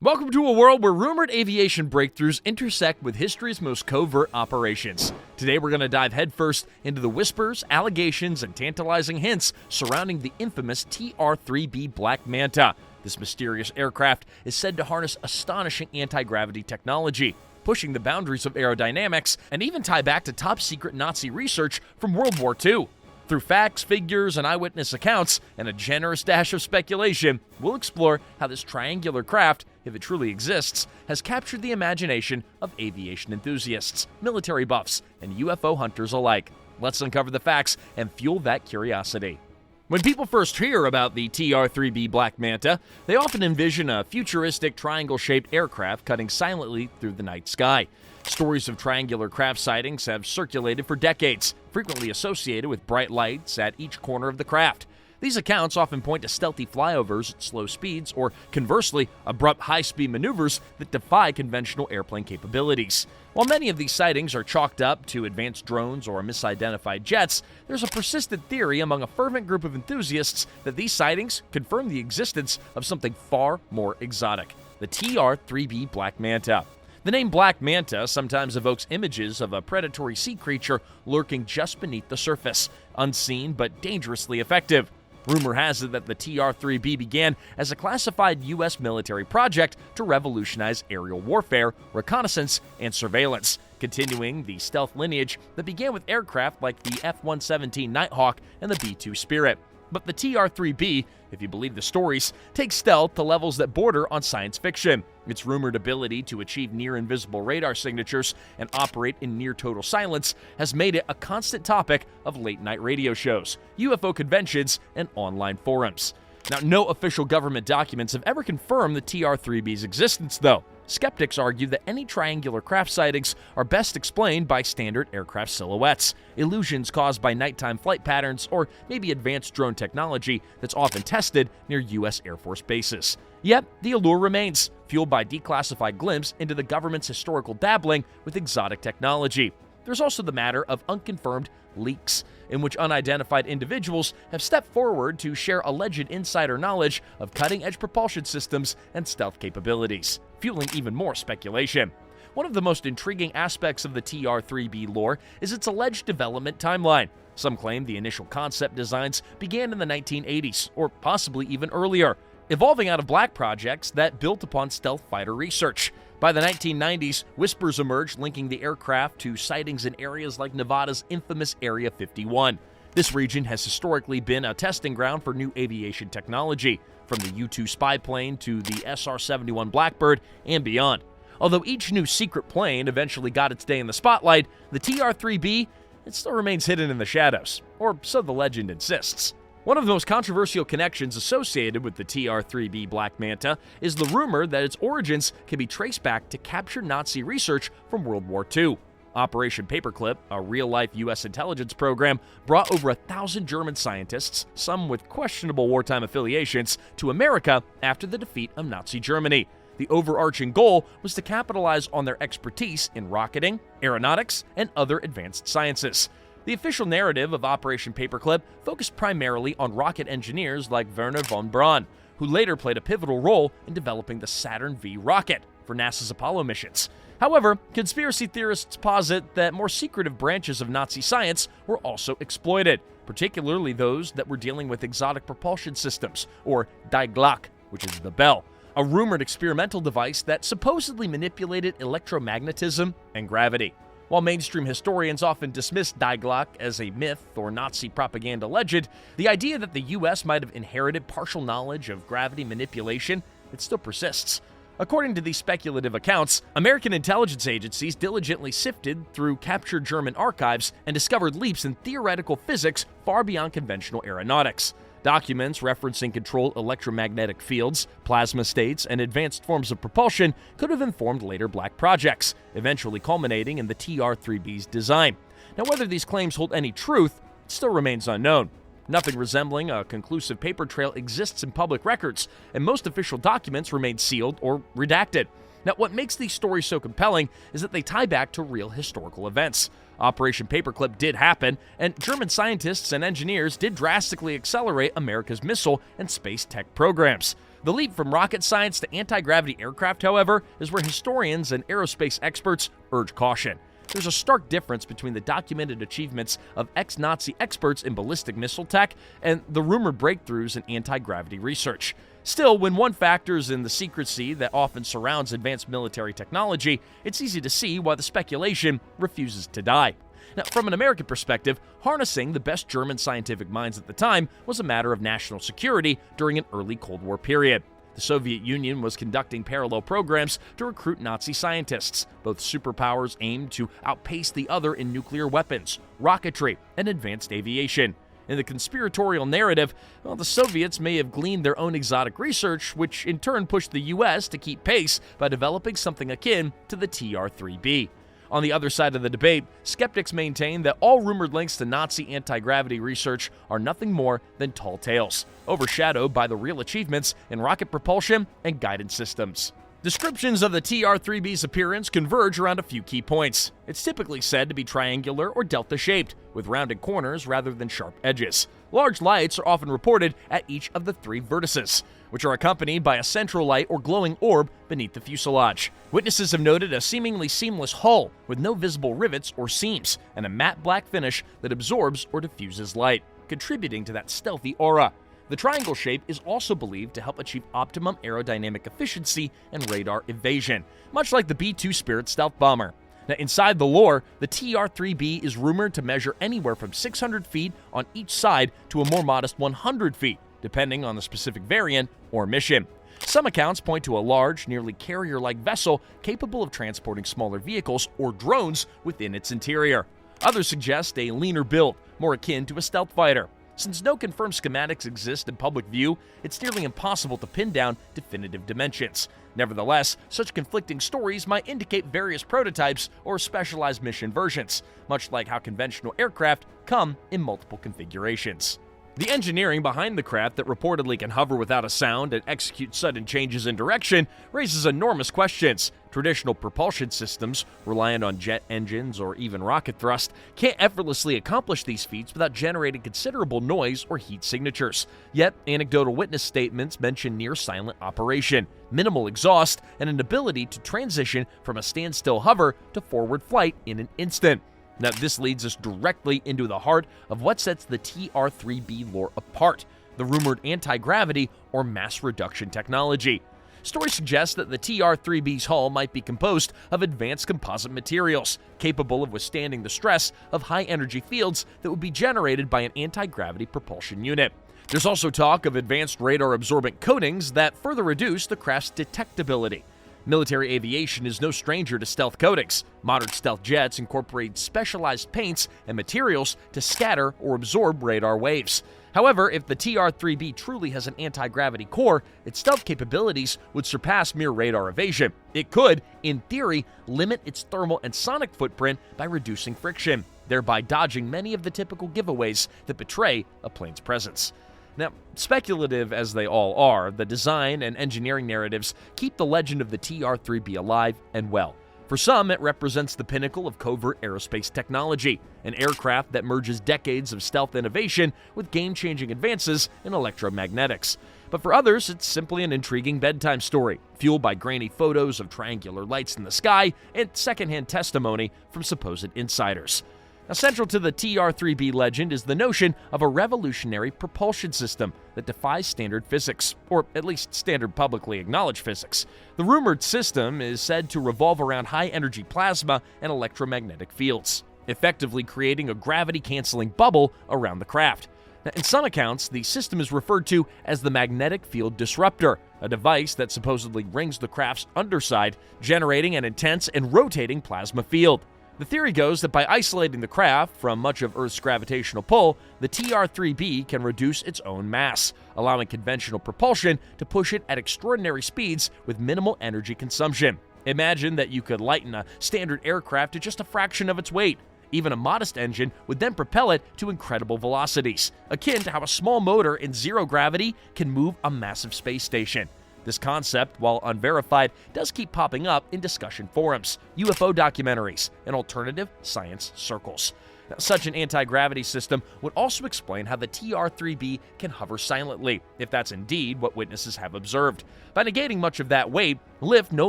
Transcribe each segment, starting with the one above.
Welcome to a world where rumored aviation breakthroughs intersect with history's most covert operations. Today we're going to dive headfirst into the whispers, allegations, and tantalizing hints surrounding the infamous TR-3B Black Manta. This mysterious aircraft is said to harness astonishing anti-gravity technology, pushing the boundaries of aerodynamics, and even tie back to top-secret Nazi research from World War II. Through facts, figures, and eyewitness accounts, and a generous dash of speculation, we'll explore how this triangular craft, if it truly exists, has captured the imagination of aviation enthusiasts, military buffs, and UFO hunters alike. Let's uncover the facts and fuel that curiosity. When people first hear about the TR-3B Black Manta, they often envision a futuristic triangle-shaped aircraft cutting silently through the night sky. Stories of triangular craft sightings have circulated for decades, frequently associated with bright lights at each corner of the craft. These accounts often point to stealthy flyovers at slow speeds or, conversely, abrupt high-speed maneuvers that defy conventional airplane capabilities. While many of these sightings are chalked up to advanced drones or misidentified jets, there's a persistent theory among a fervent group of enthusiasts that these sightings confirm the existence of something far more exotic: the TR-3B Black Manta. The name Black Manta sometimes evokes images of a predatory sea creature lurking just beneath the surface, unseen but dangerously effective. Rumor has it that the TR-3B began as a classified U.S. military project to revolutionize aerial warfare, reconnaissance, and surveillance, continuing the stealth lineage that began with aircraft like the F-117 Nighthawk and the B-2 Spirit. But the TR-3B, if you believe the stories, takes stealth to levels that border on science fiction. Its rumored ability to achieve near-invisible radar signatures and operate in near-total silence has made it a constant topic of late-night radio shows, UFO conventions, and online forums. Now, no official government documents have ever confirmed the TR-3B's existence, though. Skeptics argue that any triangular craft sightings are best explained by standard aircraft silhouettes, illusions caused by nighttime flight patterns, or maybe advanced drone technology that's often tested near U.S. Air Force bases. Yet, the allure remains, fueled by declassified glimpses into the government's historical dabbling with exotic technology. There's also the matter of unconfirmed leaks, in which unidentified individuals have stepped forward to share alleged insider knowledge of cutting-edge propulsion systems and stealth capabilities, fueling even more speculation. One of the most intriguing aspects of the TR-3B lore is its alleged development timeline. Some claim the initial concept designs began in the 1980s, or possibly even earlier, evolving out of black projects that built upon stealth fighter research. By the 1990s, whispers emerged linking the aircraft to sightings in areas like Nevada's infamous Area 51. This region has historically been a testing ground for new aviation technology, from the U-2 spy plane to the SR-71 Blackbird and beyond. Although each new secret plane eventually got its day in the spotlight, the TR-3B, it still remains hidden in the shadows, or so the legend insists. One of the most controversial connections associated with the TR-3B Black Manta is the rumor that its origins can be traced back to captured Nazi research from World War II. Operation Paperclip, a real-life U.S. intelligence program, brought over 1,000 German scientists, some with questionable wartime affiliations, to America after the defeat of Nazi Germany. The overarching goal was to capitalize on their expertise in rocketing, aeronautics, and other advanced sciences. The official narrative of Operation Paperclip focused primarily on rocket engineers like Wernher von Braun, who later played a pivotal role in developing the Saturn V rocket for NASA's Apollo missions. However, conspiracy theorists posit that more secretive branches of Nazi science were also exploited, particularly those that were dealing with exotic propulsion systems, or Die Glocke, which is the bell, a rumored experimental device that supposedly manipulated electromagnetism and gravity. While mainstream historians often dismiss Die Glocke as a myth or Nazi propaganda legend, the idea that the U.S. might have inherited partial knowledge of gravity manipulation, it still persists. According to these speculative accounts, American intelligence agencies diligently sifted through captured German archives and discovered leaps in theoretical physics far beyond conventional aeronautics. Documents referencing controlled electromagnetic fields, plasma states, and advanced forms of propulsion could have informed later black projects, eventually culminating in the TR-3B's design. Now, whether these claims hold any truth still remains unknown. Nothing resembling a conclusive paper trail exists in public records, and most official documents remain sealed or redacted. Now, what makes these stories so compelling is that they tie back to real historical events. Operation Paperclip did happen, and German scientists and engineers did drastically accelerate America's missile and space tech programs. The leap from rocket science to anti-gravity aircraft, however, is where historians and aerospace experts urge caution. There's a stark difference between the documented achievements of ex-Nazi experts in ballistic missile tech and the rumored breakthroughs in anti-gravity research. Still, when one factors in the secrecy that often surrounds advanced military technology, it's easy to see why the speculation refuses to die. Now, from an American perspective, harnessing the best German scientific minds at the time was a matter of national security during an early Cold War period. The Soviet Union was conducting parallel programs to recruit Nazi scientists. Both superpowers aimed to outpace the other in nuclear weapons, rocketry, and advanced aviation. In the conspiratorial narrative, the Soviets may have gleaned their own exotic research, which in turn pushed the U.S. to keep pace by developing something akin to the TR-3B. On the other side of the debate, skeptics maintain that all rumored links to Nazi anti-gravity research are nothing more than tall tales, overshadowed by the real achievements in rocket propulsion and guidance systems. Descriptions of the TR-3B's appearance converge around a few key points. It's typically said to be triangular or delta-shaped, with rounded corners rather than sharp edges. Large lights are often reported at each of the three vertices, which are accompanied by a central light or glowing orb beneath the fuselage. Witnesses have noted a seemingly seamless hull with no visible rivets or seams, and a matte black finish that absorbs or diffuses light, contributing to that stealthy aura. The triangle shape is also believed to help achieve optimum aerodynamic efficiency and radar evasion, much like the B-2 Spirit stealth bomber. Now, inside the lore, the TR-3B is rumored to measure anywhere from 600 feet on each side to a more modest 100 feet, depending on the specific variant or mission. Some accounts point to a large, nearly carrier-like vessel capable of transporting smaller vehicles or drones within its interior. Others suggest a leaner build, more akin to a stealth fighter. Since no confirmed schematics exist in public view, it's nearly impossible to pin down definitive dimensions. Nevertheless, such conflicting stories might indicate various prototypes or specialized mission versions, much like how conventional aircraft come in multiple configurations. The engineering behind the craft that reportedly can hover without a sound and execute sudden changes in direction raises enormous questions. Traditional propulsion systems, reliant on jet engines or even rocket thrust, can't effortlessly accomplish these feats without generating considerable noise or heat signatures. Yet, anecdotal witness statements mention near-silent operation, minimal exhaust, and an ability to transition from a standstill hover to forward flight in an instant. Now, this leads us directly into the heart of what sets the TR-3B lore apart, the rumored anti-gravity or mass reduction technology. Stories suggest that the TR-3B's hull might be composed of advanced composite materials, capable of withstanding the stress of high-energy fields that would be generated by an anti-gravity propulsion unit. There's also talk of advanced radar-absorbent coatings that further reduce the craft's detectability. Military aviation is no stranger to stealth coatings. Modern stealth jets incorporate specialized paints and materials to scatter or absorb radar waves. However, if the TR-3B truly has an anti-gravity core, its stealth capabilities would surpass mere radar evasion. It could, in theory, limit its thermal and sonic footprint by reducing friction, thereby dodging many of the typical giveaways that betray a plane's presence. Now, speculative as they all are, the design and engineering narratives keep the legend of the TR-3B alive and well. For some, it represents the pinnacle of covert aerospace technology, an aircraft that merges decades of stealth innovation with game-changing advances in electromagnetics. But for others, it's simply an intriguing bedtime story, fueled by grainy photos of triangular lights in the sky and secondhand testimony from supposed insiders. Now, central to the TR-3B legend is the notion of a revolutionary propulsion system that defies standard physics, or at least standard publicly acknowledged physics. The rumored system is said to revolve around high-energy plasma and electromagnetic fields, effectively creating a gravity-canceling bubble around the craft. Now, in some accounts, the system is referred to as the magnetic field disruptor, a device that supposedly rings the craft's underside, generating an intense and rotating plasma field. The theory goes that by isolating the craft from much of Earth's gravitational pull, the TR-3B can reduce its own mass, allowing conventional propulsion to push it at extraordinary speeds with minimal energy consumption. Imagine that you could lighten a standard aircraft to just a fraction of its weight. Even a modest engine would then propel it to incredible velocities, akin to how a small motor in zero gravity can move a massive space station. This concept, while unverified, does keep popping up in discussion forums, UFO documentaries, and alternative science circles. Now, such an anti-gravity system would also explain how the TR-3B can hover silently, if that's indeed what witnesses have observed. By negating much of that weight, lift no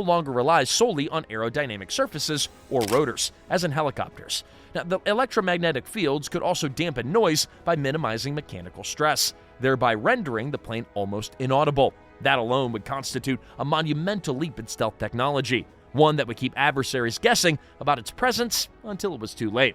longer relies solely on aerodynamic surfaces or rotors, as in helicopters. Now, the electromagnetic fields could also dampen noise by minimizing mechanical stress, thereby rendering the plane almost inaudible. That alone would constitute a monumental leap in stealth technology, one that would keep adversaries guessing about its presence until it was too late.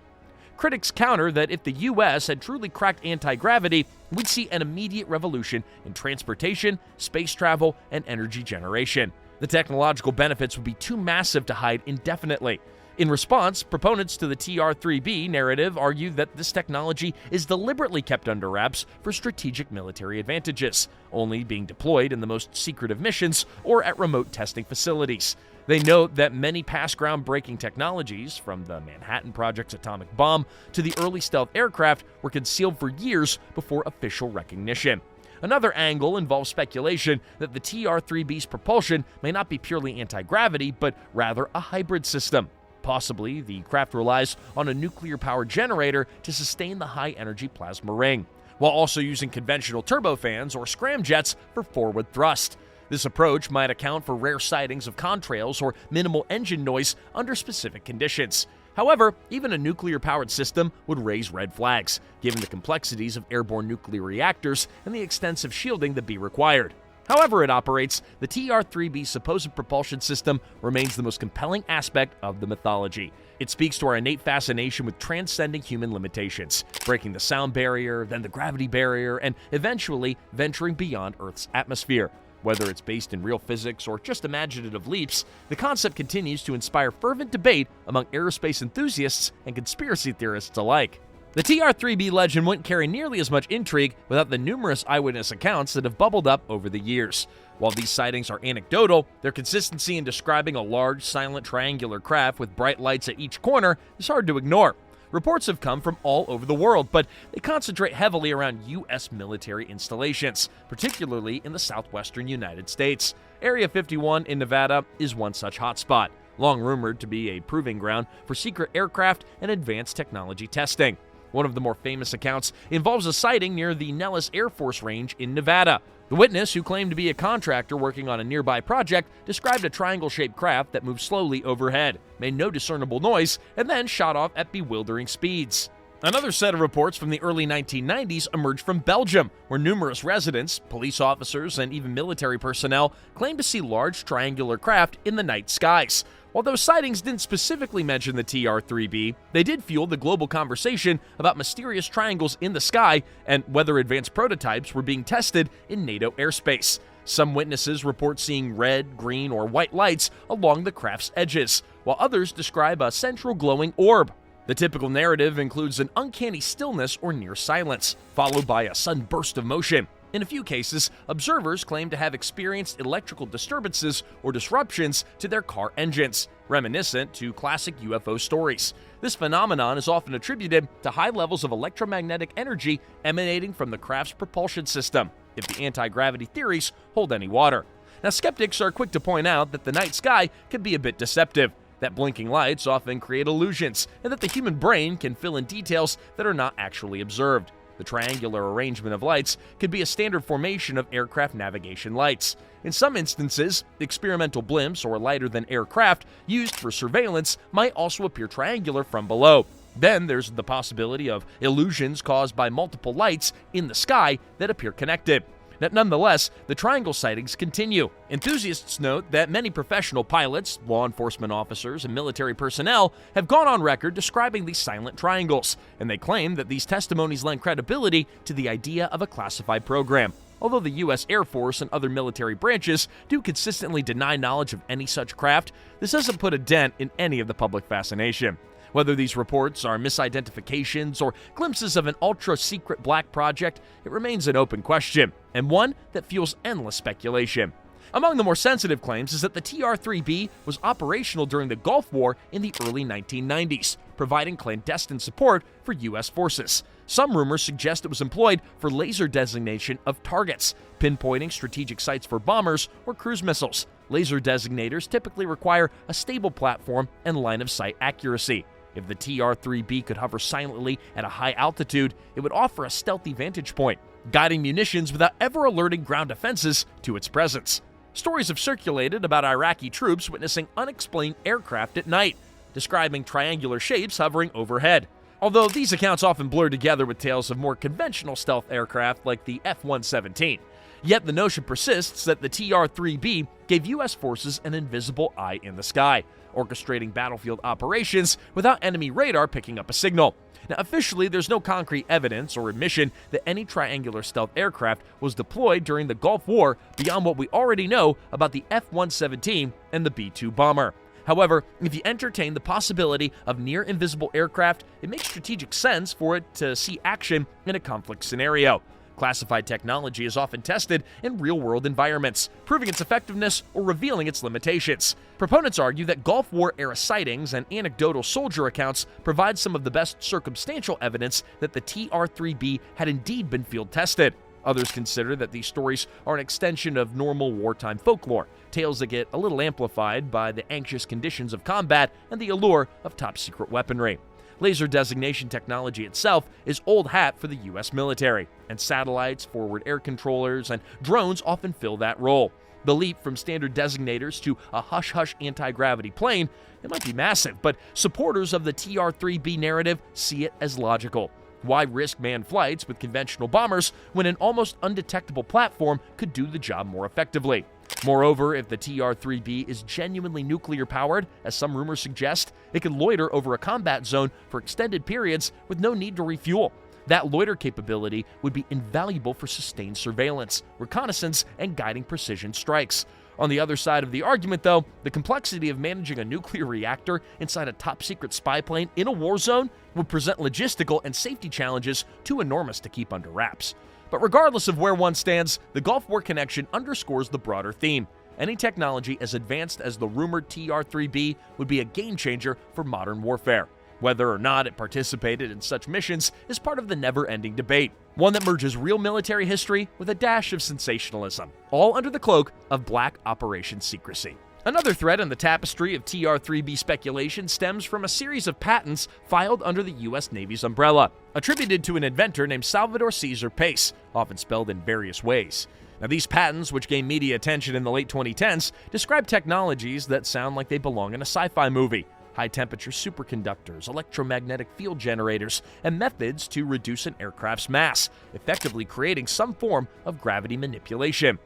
Critics counter that if the U.S. had truly cracked anti-gravity, we'd see an immediate revolution in transportation, space travel, and energy generation. The technological benefits would be too massive to hide indefinitely. In response, proponents to the TR-3B narrative argue that this technology is deliberately kept under wraps for strategic military advantages, only being deployed in the most secretive missions or at remote testing facilities. They note that many past groundbreaking technologies, from the Manhattan Project's atomic bomb to the early stealth aircraft, were concealed for years before official recognition. Another angle involves speculation that the TR-3B's propulsion may not be purely anti-gravity, but rather a hybrid system. Possibly, the craft relies on a nuclear-powered generator to sustain the high-energy plasma ring, while also using conventional turbofans or scramjets for forward thrust. This approach might account for rare sightings of contrails or minimal engine noise under specific conditions. However, even a nuclear-powered system would raise red flags, given the complexities of airborne nuclear reactors and the extensive shielding that be required. However it operates, the TR-3B's supposed propulsion system remains the most compelling aspect of the mythology. It speaks to our innate fascination with transcending human limitations, breaking the sound barrier, then the gravity barrier, and eventually venturing beyond Earth's atmosphere. Whether it's based in real physics or just imaginative leaps, the concept continues to inspire fervent debate among aerospace enthusiasts and conspiracy theorists alike. The TR-3B legend wouldn't carry nearly as much intrigue without the numerous eyewitness accounts that have bubbled up over the years. While these sightings are anecdotal, their consistency in describing a large, silent triangular craft with bright lights at each corner is hard to ignore. Reports have come from all over the world, but they concentrate heavily around U.S. military installations, particularly in the southwestern United States. Area 51 in Nevada is one such hotspot, long rumored to be a proving ground for secret aircraft and advanced technology testing. One of the more famous accounts involves a sighting near the Nellis Air Force Range in Nevada. The witness, who claimed to be a contractor working on a nearby project, described a triangle-shaped craft that moved slowly overhead, made no discernible noise, and then shot off at bewildering speeds. Another set of reports from the early 1990s emerged from Belgium, where numerous residents, police officers, and even military personnel claimed to see large triangular craft in the night skies. While those sightings didn't specifically mention the TR-3B, they did fuel the global conversation about mysterious triangles in the sky and whether advanced prototypes were being tested in NATO airspace. Some witnesses report seeing red, green, or white lights along the craft's edges, while others describe a central glowing orb. The typical narrative includes an uncanny stillness or near silence, followed by a sudden burst of motion. In a few cases, observers claim to have experienced electrical disturbances or disruptions to their car engines, reminiscent to classic UFO stories. This phenomenon is often attributed to high levels of electromagnetic energy emanating from the craft's propulsion system, if the anti-gravity theories hold any water. Now, skeptics are quick to point out that the night sky can be a bit deceptive, that blinking lights often create illusions, and that the human brain can fill in details that are not actually observed. The triangular arrangement of lights could be a standard formation of aircraft navigation lights. In some instances, experimental blimps or lighter-than-air craft used for surveillance might also appear triangular from below. Then there's the possibility of illusions caused by multiple lights in the sky that appear connected. Nonetheless, the triangle sightings continue. Enthusiasts note that many professional pilots, law enforcement officers, and military personnel have gone on record describing these silent triangles, and they claim that these testimonies lend credibility to the idea of a classified program. Although the U.S. Air Force and other military branches do consistently deny knowledge of any such craft, this doesn't put a dent in any of the public fascination. Whether these reports are misidentifications or glimpses of an ultra-secret black project, it remains an open question, and one that fuels endless speculation. Among the more sensitive claims is that the TR-3B was operational during the Gulf War in the early 1990s, providing clandestine support for U.S. forces. Some rumors suggest it was employed for laser designation of targets, pinpointing strategic sites for bombers or cruise missiles. Laser designators typically require a stable platform and line-of-sight accuracy. If the TR-3B could hover silently at a high altitude, it would offer a stealthy vantage point, guiding munitions without ever alerting ground defenses to its presence. Stories have circulated about Iraqi troops witnessing unexplained aircraft at night, describing triangular shapes hovering overhead. Although these accounts often blur together with tales of more conventional stealth aircraft like the F-117. Yet the notion persists that the TR-3B gave U.S. forces an invisible eye in the sky, orchestrating battlefield operations without enemy radar picking up a signal. Now, officially, there's no concrete evidence or admission that any triangular stealth aircraft was deployed during the Gulf War beyond what we already know about the F-117 and the B-2 bomber. However, if you entertain the possibility of near-invisible aircraft, it makes strategic sense for it to see action in a conflict scenario. Classified technology is often tested in real-world environments, proving its effectiveness or revealing its limitations. Proponents argue that Gulf War-era sightings and anecdotal soldier accounts provide some of the best circumstantial evidence that the TR-3B had indeed been field-tested. Others consider that these stories are an extension of normal wartime folklore, tales that get a little amplified by the anxious conditions of combat and the allure of top-secret weaponry. Laser designation technology itself is old hat for the U.S. military, and satellites, forward air controllers, and drones often fill that role. The leap from standard designators to a hush-hush anti-gravity plane, it might be massive, but supporters of the TR-3B narrative see it as logical. Why risk manned flights with conventional bombers when an almost undetectable platform could do the job more effectively? Moreover, if the TR-3B is genuinely nuclear-powered, as some rumors suggest, it can loiter over a combat zone for extended periods with no need to refuel. That loiter capability would be invaluable for sustained surveillance, reconnaissance, and guiding precision strikes. On the other side of the argument, though, the complexity of managing a nuclear reactor inside a top-secret spy plane in a war zone would present logistical and safety challenges too enormous to keep under wraps. But regardless of where one stands, the Gulf War connection underscores the broader theme. Any technology as advanced as the rumored TR-3B would be a game-changer for modern warfare. Whether or not it participated in such missions is part of the never-ending debate, one that merges real military history with a dash of sensationalism, all under the cloak of black operation secrecy. Another thread in the tapestry of TR-3B speculation stems from a series of patents filed under the U.S. Navy's umbrella, attributed to an inventor named Salvador Cesar Pace, often spelled in various ways. Now, these patents, which gained media attention in the late 2010s, describe technologies that sound like they belong in a sci-fi movie. High-temperature superconductors, electromagnetic field generators, and methods to reduce an aircraft's mass, effectively creating some form of gravity manipulation.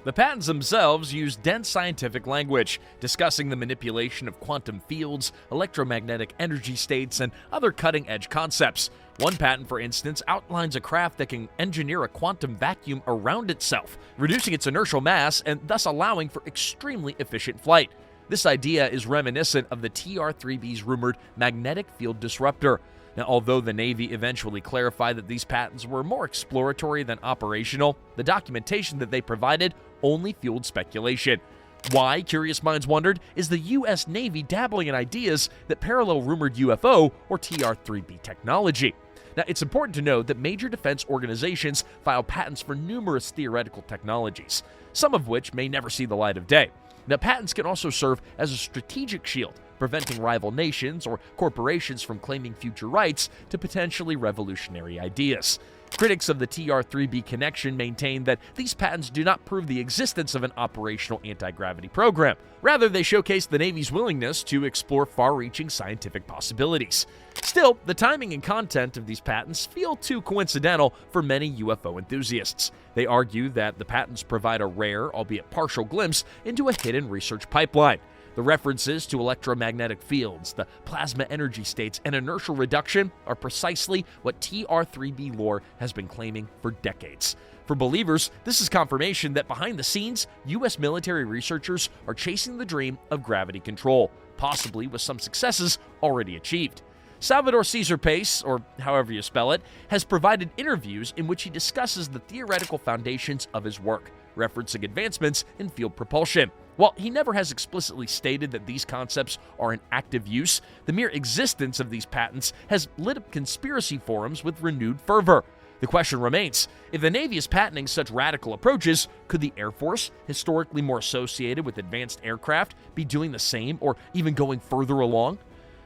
The patents themselves use dense scientific language, discussing the manipulation of quantum fields, electromagnetic energy states, and other cutting-edge concepts. One patent, for instance, outlines a craft that can engineer a quantum vacuum around itself, reducing its inertial mass and thus allowing for extremely efficient flight. This idea is reminiscent of the TR-3B's rumored magnetic field disruptor. Now, although the Navy eventually clarified that these patents were more exploratory than operational, the documentation that they provided only fueled speculation. Why, curious minds wondered, is the U.S. Navy dabbling in ideas that parallel rumored UFO or TR-3B technology? Now, it's important to note that major defense organizations file patents for numerous theoretical technologies, some of which may never see the light of day. Now, patents can also serve as a strategic shield, preventing rival nations or corporations from claiming future rights to potentially revolutionary ideas. Critics of the TR-3B connection maintain that these patents do not prove the existence of an operational anti-gravity program. Rather, they showcase the Navy's willingness to explore far-reaching scientific possibilities. Still, the timing and content of these patents feel too coincidental for many UFO enthusiasts. They argue that the patents provide a rare, albeit partial glimpse into a hidden research pipeline. The references to electromagnetic fields, the plasma energy states, and inertial reduction are precisely what TR-3B lore has been claiming for decades. For believers, this is confirmation that behind the scenes, U.S. military researchers are chasing the dream of gravity control, possibly with some successes already achieved. Salvador Cesar Pace, or however you spell it, has provided interviews in which he discusses the theoretical foundations of his work, referencing advancements in field propulsion. While he never has explicitly stated that these concepts are in active use, the mere existence of these patents has lit up conspiracy forums with renewed fervor. The question remains, if the Navy is patenting such radical approaches, could the Air Force, historically more associated with advanced aircraft, be doing the same or even going further along?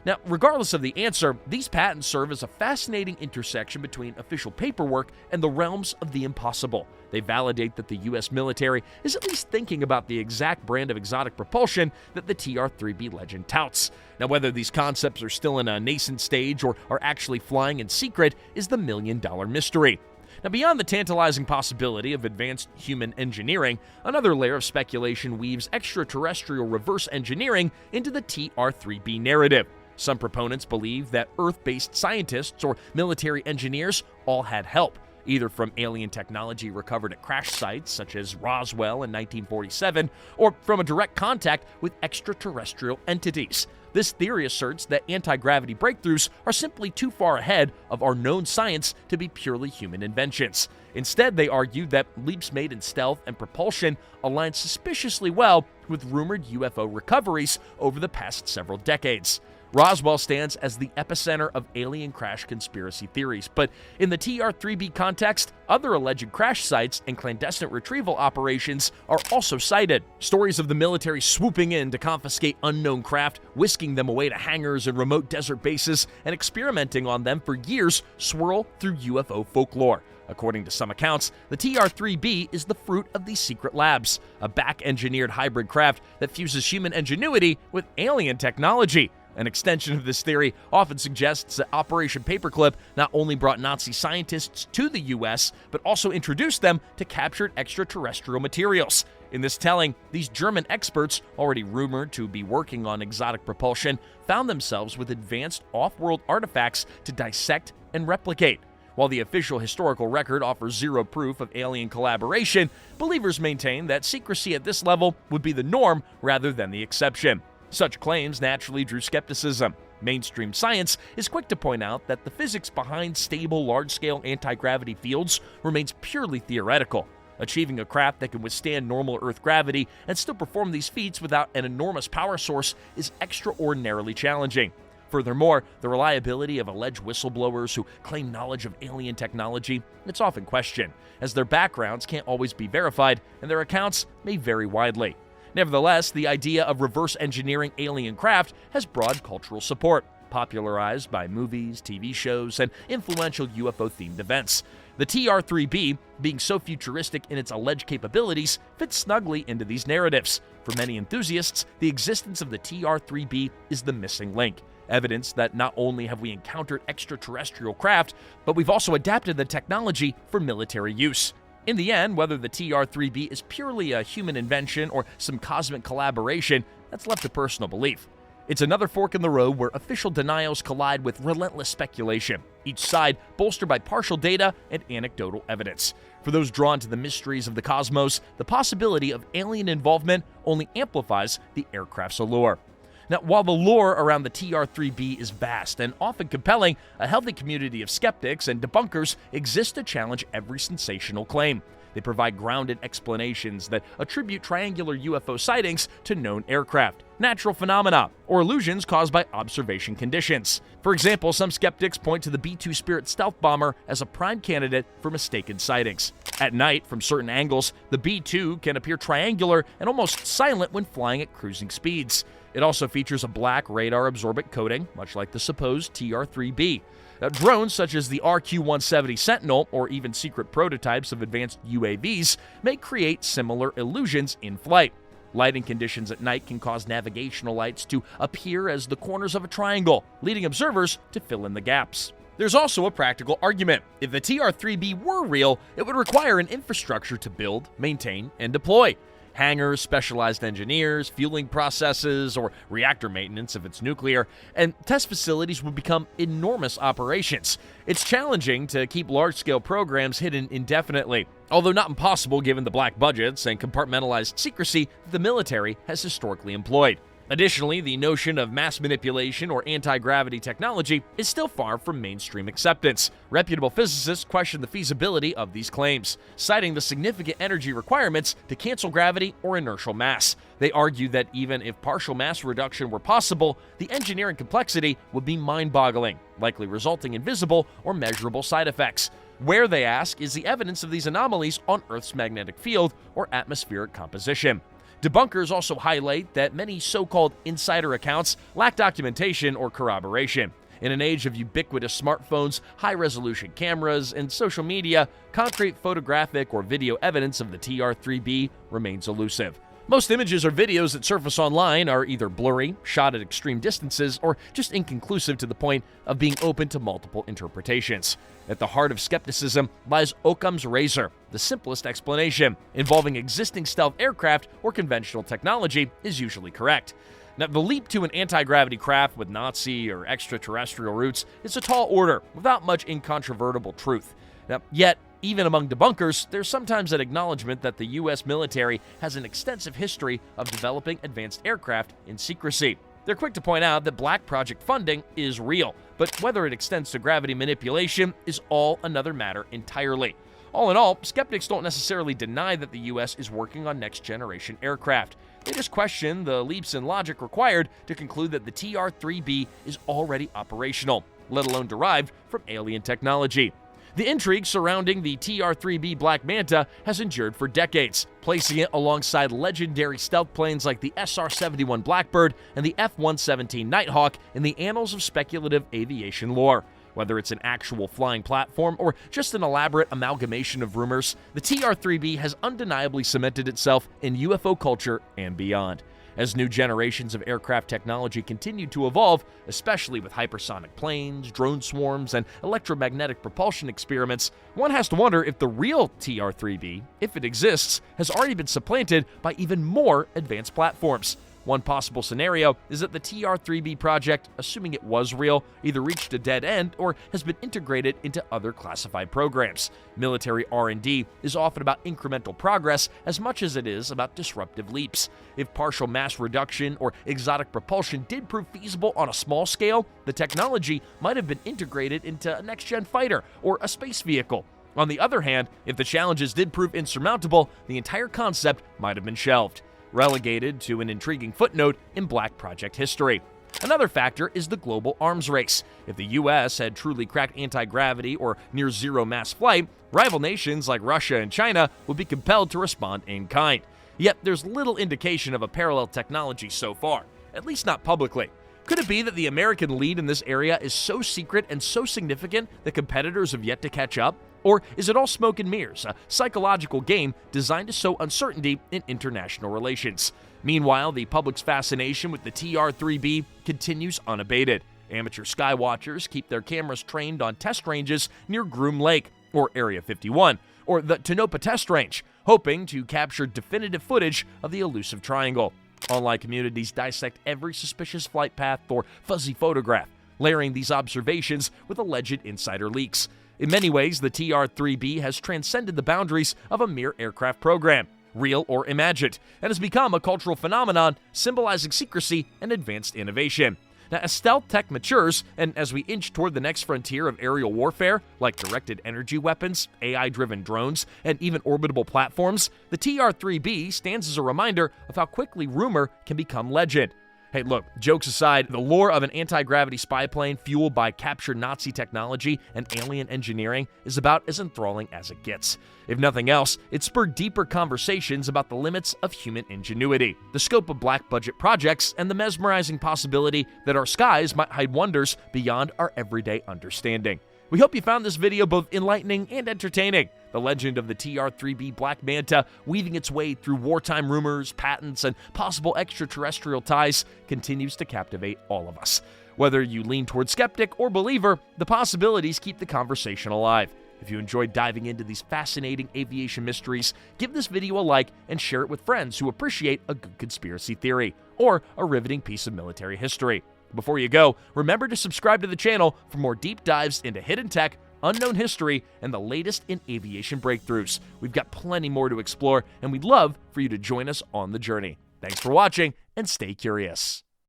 Now, regardless of the answer, these patents serve as a fascinating intersection between official paperwork and the realms of the impossible. They validate that the U.S. military is at least thinking about the exact brand of exotic propulsion that the TR-3B legend touts. Now, whether these concepts are still in a nascent stage or are actually flying in secret is the million-dollar mystery. Now, beyond the tantalizing possibility of advanced human engineering, another layer of speculation weaves extraterrestrial reverse engineering into the TR-3B narrative. Some proponents believe that Earth-based scientists or military engineers all had help, either from alien technology recovered at crash sites such as Roswell in 1947, or from a direct contact with extraterrestrial entities. This theory asserts that anti-gravity breakthroughs are simply too far ahead of our known science to be purely human inventions. Instead, they argue that leaps made in stealth and propulsion align suspiciously well with rumored UFO recoveries over the past several decades. Roswell stands as the epicenter of alien crash conspiracy theories, but in the TR-3B context, other alleged crash sites and clandestine retrieval operations are also cited. Stories of the military swooping in to confiscate unknown craft, whisking them away to hangars and remote desert bases, and experimenting on them for years swirl through UFO folklore. According to some accounts, the TR-3B is the fruit of these secret labs, a back-engineered hybrid craft that fuses human ingenuity with alien technology. An extension of this theory often suggests that Operation Paperclip not only brought Nazi scientists to the U.S., but also introduced them to captured extraterrestrial materials. In this telling, these German experts, already rumored to be working on exotic propulsion, found themselves with advanced off-world artifacts to dissect and replicate. While the official historical record offers zero proof of alien collaboration, believers maintain that secrecy at this level would be the norm rather than the exception. Such claims naturally drew skepticism. Mainstream science is quick to point out that the physics behind stable, large-scale anti-gravity fields remains purely theoretical. Achieving a craft that can withstand normal Earth gravity and still perform these feats without an enormous power source is extraordinarily challenging. Furthermore, the reliability of alleged whistleblowers who claim knowledge of alien technology, it's often questioned, as their backgrounds can't always be verified and their accounts may vary widely. Nevertheless, the idea of reverse engineering alien craft has broad cultural support, popularized by movies, TV shows, and influential UFO-themed events. The TR-3B, being so futuristic in its alleged capabilities, fits snugly into these narratives. For many enthusiasts, the existence of the TR-3B is the missing link. Evidence that not only have we encountered extraterrestrial craft, but we've also adapted the technology for military use. In the end, whether the TR-3B is purely a human invention or some cosmic collaboration, that's left to personal belief. It's another fork in the road where official denials collide with relentless speculation, each side bolstered by partial data and anecdotal evidence. For those drawn to the mysteries of the cosmos, the possibility of alien involvement only amplifies the aircraft's allure. Now, while the lore around the TR-3B is vast and often compelling, a healthy community of skeptics and debunkers exists to challenge every sensational claim. They provide grounded explanations that attribute triangular UFO sightings to known aircraft, natural phenomena, or illusions caused by observation conditions. For example, some skeptics point to the B-2 Spirit stealth bomber as a prime candidate for mistaken sightings. At night, from certain angles, the B-2 can appear triangular and almost silent when flying at cruising speeds. It also features a black radar-absorbent coating, much like the supposed TR-3B. Drones such as the RQ-170 Sentinel, or even secret prototypes of advanced UAVs, may create similar illusions in flight. Lighting conditions at night can cause navigational lights to appear as the corners of a triangle, leading observers to fill in the gaps. There's also a practical argument. If the TR-3B were real, it would require an infrastructure to build, maintain, and deploy. Hangars, specialized engineers, fueling processes, or reactor maintenance if it's nuclear, and test facilities would become enormous operations. It's challenging to keep large-scale programs hidden indefinitely, although not impossible given the black budgets and compartmentalized secrecy the military has historically employed. Additionally, the notion of mass manipulation or anti-gravity technology is still far from mainstream acceptance. Reputable physicists question the feasibility of these claims, citing the significant energy requirements to cancel gravity or inertial mass. They argue that even if partial mass reduction were possible, the engineering complexity would be mind-boggling, likely resulting in visible or measurable side effects. Where, they ask, is the evidence of these anomalies on Earth's magnetic field or atmospheric composition? Debunkers also highlight that many so-called insider accounts lack documentation or corroboration. In an age of ubiquitous smartphones, high-resolution cameras, and social media, concrete photographic or video evidence of the TR-3B remains elusive. Most images or videos that surface online are either blurry, shot at extreme distances, or just inconclusive to the point of being open to multiple interpretations. At the heart of skepticism lies Occam's razor. The simplest explanation, involving existing stealth aircraft or conventional technology, is usually correct. Now, the leap to an anti-gravity craft with Nazi or extraterrestrial roots is a tall order without much incontrovertible truth. Now, yet, even among debunkers, there's sometimes an acknowledgement that the U.S. military has an extensive history of developing advanced aircraft in secrecy. They're quick to point out that Black Project funding is real, but whether it extends to gravity manipulation is all another matter entirely. All in all, skeptics don't necessarily deny that the U.S. is working on next-generation aircraft. They just question the leaps in logic required to conclude that the TR-3B is already operational, let alone derived from alien technology. The intrigue surrounding the TR-3B Black Manta has endured for decades, placing it alongside legendary stealth planes like the SR-71 Blackbird and the F-117 Nighthawk in the annals of speculative aviation lore. Whether it's an actual flying platform or just an elaborate amalgamation of rumors, the TR-3B has undeniably cemented itself in UFO culture and beyond. As new generations of aircraft technology continue to evolve, especially with hypersonic planes, drone swarms, and electromagnetic propulsion experiments, one has to wonder if the real TR-3B, if it exists, has already been supplanted by even more advanced platforms. One possible scenario is that the TR-3B project, assuming it was real, either reached a dead end or has been integrated into other classified programs. Military R&D is often about incremental progress as much as it is about disruptive leaps. If partial mass reduction or exotic propulsion did prove feasible on a small scale, the technology might have been integrated into a next-gen fighter or a space vehicle. On the other hand, if the challenges did prove insurmountable, the entire concept might have been shelved, relegated to an intriguing footnote in Black Project history. Another factor is the global arms race. If the U.S. had truly cracked anti-gravity or near-zero mass flight, rival nations like Russia and China would be compelled to respond in kind. Yet there's little indication of a parallel technology so far, at least not publicly. Could it be that the American lead in this area is so secret and so significant that competitors have yet to catch up? Or is it all smoke and mirrors, a psychological game designed to sow uncertainty in international relations? Meanwhile, the public's fascination with the TR-3B continues unabated. Amateur skywatchers keep their cameras trained on test ranges near Groom Lake, or Area 51, or the Tonopah Test Range, hoping to capture definitive footage of the elusive triangle. Online communities dissect every suspicious flight path or fuzzy photograph, layering these observations with alleged insider leaks. In many ways, the TR-3B has transcended the boundaries of a mere aircraft program, real or imagined, and has become a cultural phenomenon symbolizing secrecy and advanced innovation. Now, as stealth tech matures, and as we inch toward the next frontier of aerial warfare, like directed energy weapons, AI-driven drones, and even orbitable platforms, the TR-3B stands as a reminder of how quickly rumor can become legend. Hey, look, jokes aside, the lore of an anti-gravity spy plane fueled by captured Nazi technology and alien engineering is about as enthralling as it gets. If nothing else, it spurred deeper conversations about the limits of human ingenuity, the scope of black-budget projects, and the mesmerizing possibility that our skies might hide wonders beyond our everyday understanding. We hope you found this video both enlightening and entertaining. The legend of the TR-3B Black Manta, weaving its way through wartime rumors, patents, and possible extraterrestrial ties, continues to captivate all of us. Whether you lean toward skeptic or believer, the possibilities keep the conversation alive. If you enjoyed diving into these fascinating aviation mysteries, give this video a like and share it with friends who appreciate a good conspiracy theory or a riveting piece of military history. Before you go, remember to subscribe to the channel for more deep dives into hidden tech, unknown history, and the latest in aviation breakthroughs. We've got plenty more to explore, and we'd love for you to join us on the journey. Thanks for watching, and stay curious.